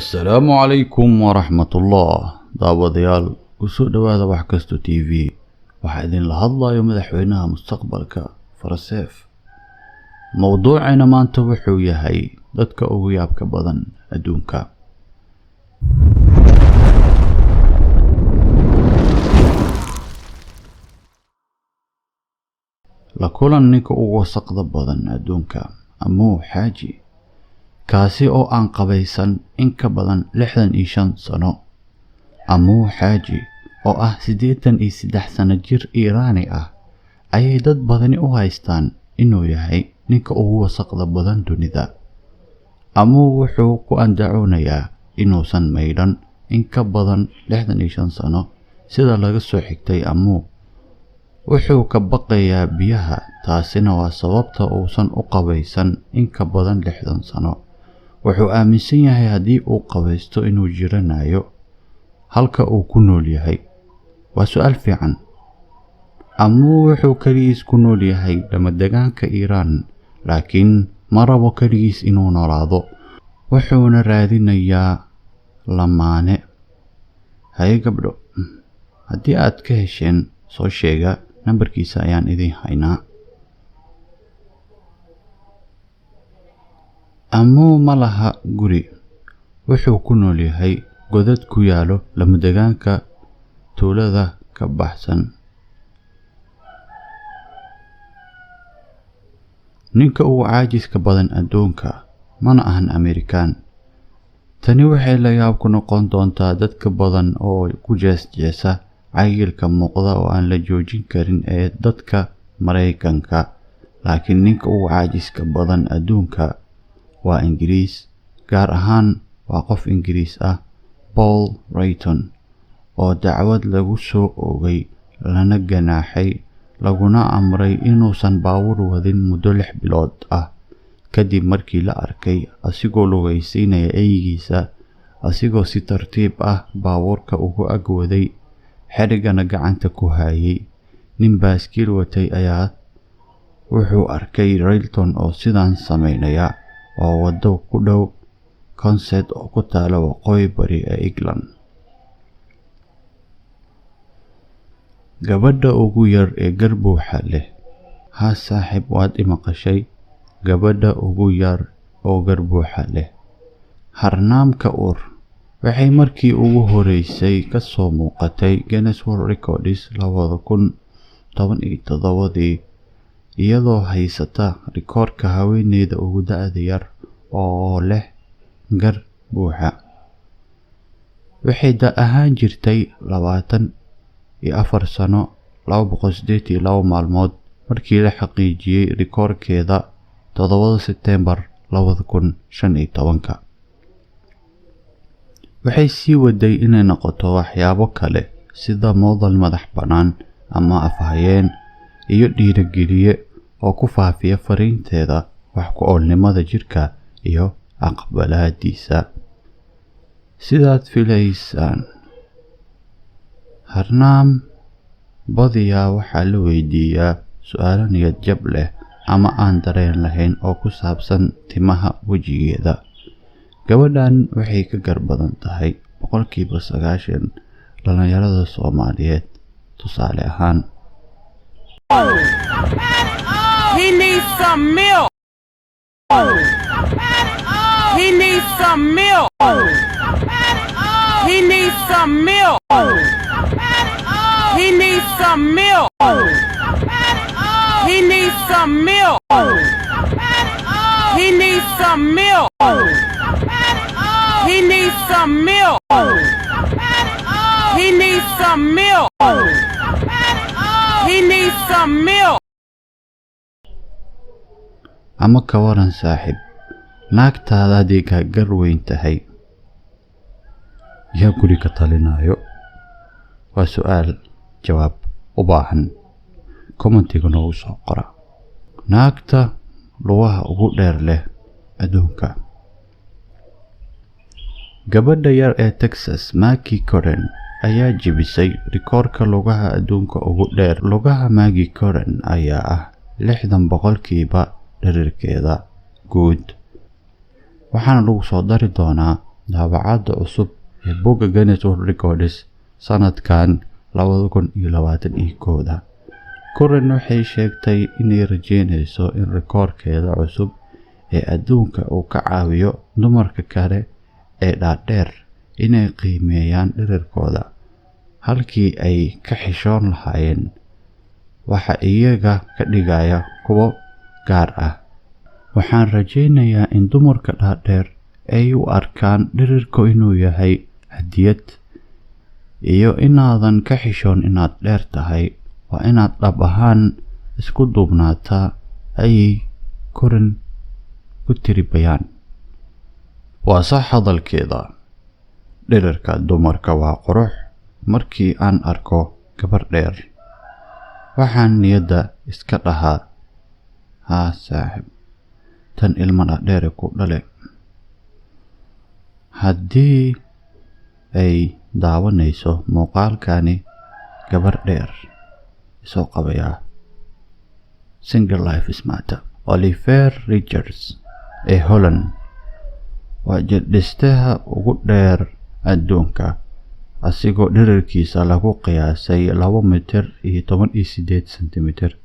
السلام عليكم ورحمة الله. داوديال وسو دوادا wax kasto TV waxa idin la hadlayo madaxweynaha mustaqbalka Farseef. Mowduucina maanta wuxuu yahay dadka ugu yaabka badan adduunka. La kulan ninka ugu wasaqda badan adduunka Amu Xaaji, kaasi oo aan qabaysan in ka badan 65 sano. Amu Xaaji oo ah 83 sano jir Iiraani ah ayay dad badani u haystaan inuu yahay ninka ugu wasaqda badan dunida. Amu wuxuu ku andacoonayaa inuusan maydhan in ka badan 65 sano sida laga soo xigtay Amu. Wuxuu ka baqayaa biyaha, taasina waa sababta uusan u qabaysan in ka badan 60 sano. Wuxuu aaminsan yahay haddii uu qabaysto inuu jiranayo halka uu ku nool yahay. Waa su'aal fiican. Amu wuxuu kaligiis ku nool yahay deegaanka Iiraan, laakiin ma rabo kaligiis inuu noolaado. Wuxuuna raadinayaa lamaane. Hay gabdho, haddii aad ka hesheen soo sheega, nambarkiisa ayaan idin haynaa. Amu ma laha guri. Wuxuu ku nool yahay godad ku yaalo deegaanka tuulada ka baxsan. Ninka ugu caajiska badan adduunka mana ahan Amerikaan. Tani waxay la yaab ku noqon doontaa dadka badan oo ku jeesjeesa cayilka muuqda oo aan la joojin karin ee dadka Mareykanka. Laakiin ninka ugu caajiska badan adduunka waa Ingiriis, gaar ahaan waa qof Ingiriis ah, Paul Rayton, oo dacwad lagu soo oogay lana ganaaxay laguna amray inuusan baawur wadin muddo 6 bilood ah kadib markii la arkay asigoo lugaysiinaya eygiisa asigoo si tartiib ah baawurka ugu agwaday xerigana gacanta ku hayay. Nin baaskiil watay ayaa wuxuu arkay Rayton oo sidaan sameynaya oo wado ku dhow Consett oo ku taala waqooyi bari ee England. Gabadha ugu yar ee garbuuxa leh. Ha saaxiib, waad imaqashay. Gabadha ugu yar oo garbuuxa leh. Harnaamka Ur waxay markii ugu horeysay ka soo muuqatay Guinness World Records 2017 iyadoo haysata rikoorka haweeneyda ugu da'da yar oo leh gar buuxa. Waxay ahaan jirtay 24 sano 282 maalmood markii la xaqiijiyay rikoorkeeda 7 September 2015. Waxay sii waday inay noqoto waxyaabo kale sida model madax bannaan ama afhayeen iyo dhiirigeliye oo ku faafiya fariinteeda wax ku oolnimada jirka iyo aqbalaadiisa. Sidaad filaysaan, Harnaam badiyaa waxaa la weydiiyaa su'aalo niyad jab leh ama aan dareen lahayn oo ku saabsan timaha wejigeeda. Gabadhan waxay ka gar badan tahay 90% dhalinyarada Soomaaliyeed. Tusaale ahaan, he needs some milk. He needs some milk. He needs some milk. He needs some milk. He needs some milk. He needs some milk. He needs some milk. He needs some milk. He needs some milk. ama ka waran saaxiib, naagtaada haddii ka gar weyn tahay, yaa guri ka talinayo? Waa su'aal jawaab u baahan. Commentiga noogu soo qora. Naagta lugaha ugu dheer leh adduunka. Gabadha yar ee Texas, Maggie Coren, ayaa jebisay rikoorka lugaha adduunka ugu dheer. Lugaha Maggie Coren ayaa ah 60% dhererkeeda guud. waxaana lagu soo dari doonaa daabacadda cusub ee bogga Guinness World Records sanadkan 2021. Curran waxay sheegtay inay rajeynayso in rikoorkeeda cusub ee adduunka uu ka caawiyo dumarka kale ee dhaadheer inay qiimeeyaan dhererkooda halkii ay ka xishoon lahaayeen, waxa iyaga ka dhigaya kuwo gaar ah. Waxaan rajaynayaa in dumarka dhaadheer ay u arkaan dhererku inuu yahay hadiyad, iyo inaadan ka xishoon inaad dheer tahay. Waa inaad dhab ahaan isku duubnaataa, ayay Curran ku tiri bayaan. Waa sax hadalkeeda. Dhererka dumarka waa qurux. Markii aan arko gabar dheer, waxaan niyadda iska dhahaa, haa saaxiib, tan ilma dhaadheer ku dhale. Haddii ay daawanayso muuqaalkani gabar dheer, isoo qabayaa. Single Lives Matter. Oliver Richards ee Holland waa jirdhistaha ugu dheer adduunka, asigoo dhererkiisa lagu qiyaasay 2.18 sentimitir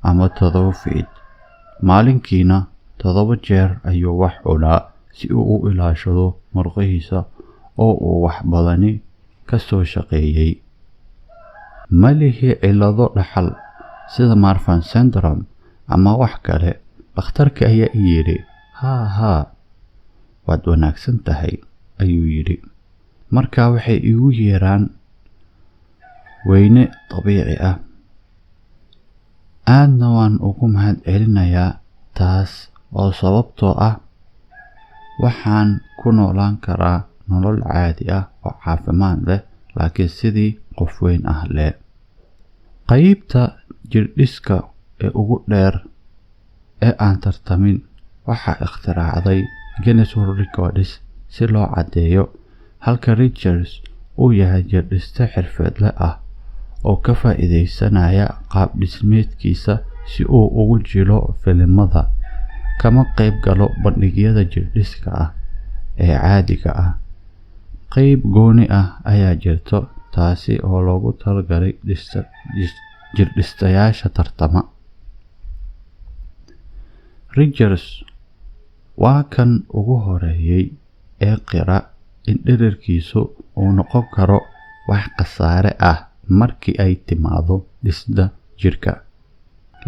ama 7 feet. Maalinkiina 7 jeer ayuu wax cunaa si uu u ilaashado murqihiisa oo uu wax badani ka soo shaqeeyay. Ma lihi cillado dhaxal sida Marfan syndrome ama wax kale. Dhakhtarka ayaa yidhi, haa, waad wanaagsan tahay, ayuu yidhi. Markaa waxay igu yeeraan weyne dabiici ah. Aadna waan ugu mahad celinayaa taas, oo sababtoo ah waxaan ku noolaan karaa nolol caadi ah oo caafimaad leh, laakiin sidii qof weyn ah leh. Qaybta jirdhiska ee ugu dheer ee aan tartamin waxaa ikhtiraacday Guinness World Records si loo caddeeyo, halka Richards uu yahay jirdhiste xirfadle ah oo ka faa'iideysanaya qaab dhismeedkiisa si uu ugu jilo filimada, kama qayb galo bandhigyada jirdhiska ah ee caadiga ah. Qayb gooni ah ayaa jirto, taasi oo loogu talagalay jirdhistayaasha tartama. Richards waa kan ugu horeeyay ee qira in dhererkiisu uu noqon karo wax khasaare ah markii ay timaado dhisda jirka,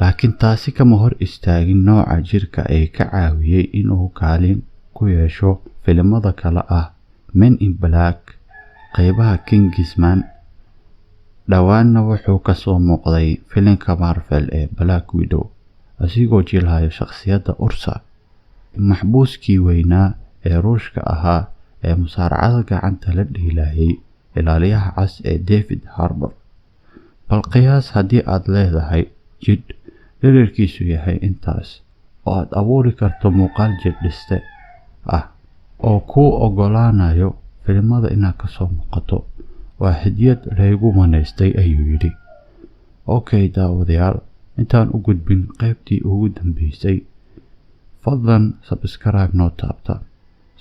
laakiin taasi kama hor istaagin nooca jirka ee ka caawiyay inuu kaalin ku yeesho filimada kale ah Men in Black, qaybaha Kingsman. Dhawaanna wuxuu ka soo muuqday filimka Marvel ee Black Widow, asigoo jilhayo shakhsiyadda Ursa, maxbuuskii weynaa ee Ruushka ahaa ee musaaracada gacanta la dhiilayay ilaaliyaha cas ee David Harbour. Bal qiyaas haddii aad leedahay jidh dhererkiisu yahay intaas, oo aad abuuri karto muuqaal jirdhiste ah oo kuu oggolaanayo filimada inaad ka soo muuqato. Waa hadiyad laygu manaystay, ayuu yidhi. Okay daawadayaal, intaan u gudbin qaybtii ugu dambeysay, fadlan subscribe noo taabta,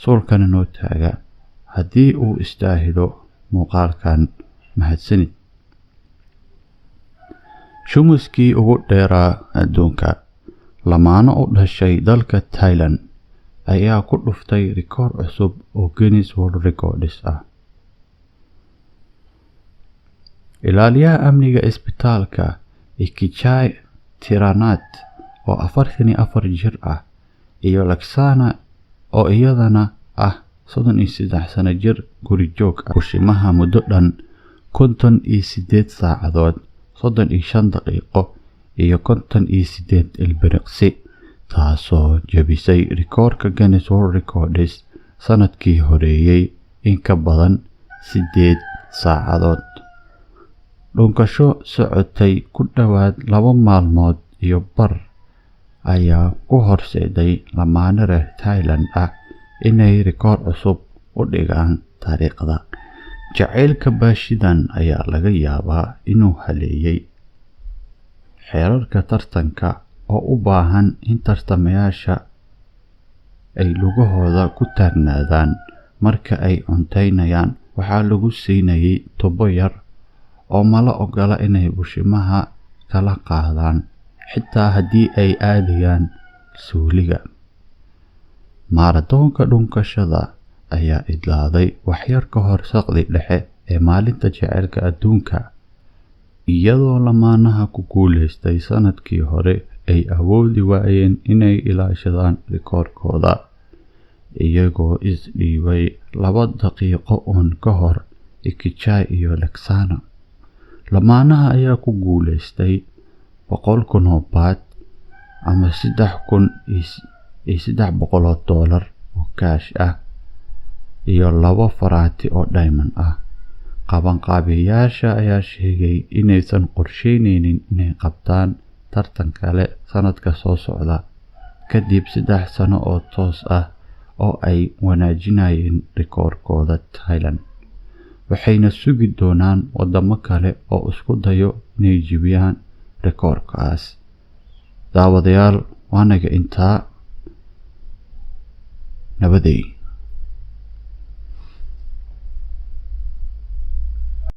suulkana noo taaga haddii uu istaahilo muuqaalkan. Mahadsanid. Shumuskii ugu dheeraa adduunka, lamaano u dhashay dalka Thailand ayaa ku dhuftay rikoor cusub oo Guinness World Records ah. Ilaaliyaha amniga isbitaalka Ikichai Tiranath oo 44 jir ah, iyo Laksana oo iyadana ah 33 sano jir guri joog ah, kushimaha muddo dhan 58 saacadood 35 daqiiqo iyo 58 ilbiriqsi, taasoo jabisay rikoorka Guinness World Records sanadkii horeeyay in ka badan 8 saacadood. Dhunkasho socotay ku dhowaad 2 maalmood iyo bar ayaa ku horseeday lamaane reer Thailand ah inay rikoor cusub u dhigaan taariikhda. Jacaylka baashidan ayaa laga yaabaa inuu haleeyay xeerarka tartanka oo u baahan in tartamayaasha ay lugahooda ku taagnaadaan marka ay cuntaynayaan waxaa lagu siinayay tubo yar oo mala ogola inay bushimaha kala qaadaan xitaa haddii ay aadayaan suuliga. Maaratoonka dhunkashada ayaa idlaaday waxyar ka hor saqdi dhexe ee maalinta jaceylka adduunka, iyadoo lamaanaha ku guuleystay sanadkii hore ay awoodi waayeen inay ilaashadaan rikoorkooda, iyagoo isdhiibay 2 daqiiqo uun ka hor Ikechi iyo Lexana. Lamaanaha ayaa ku guuleystay 100,000 baht ama $300 oo kaash ah iyo 2 faraanti oo diamond ah. Qabanqaabiyeyaasha ayaa sheegay inaysan qorsheyneynin inay qabtaan tartan kale sanadka soo socda kadib 3 sano oo toos ah oo ay wanaajinayeen rikoorkooda Thailand, waxayna sugi doonaan wadamo kale oo isku dayo inay jebiyaan rikoorkaas. Daawadayaal, waanaga intaa. Nabadey.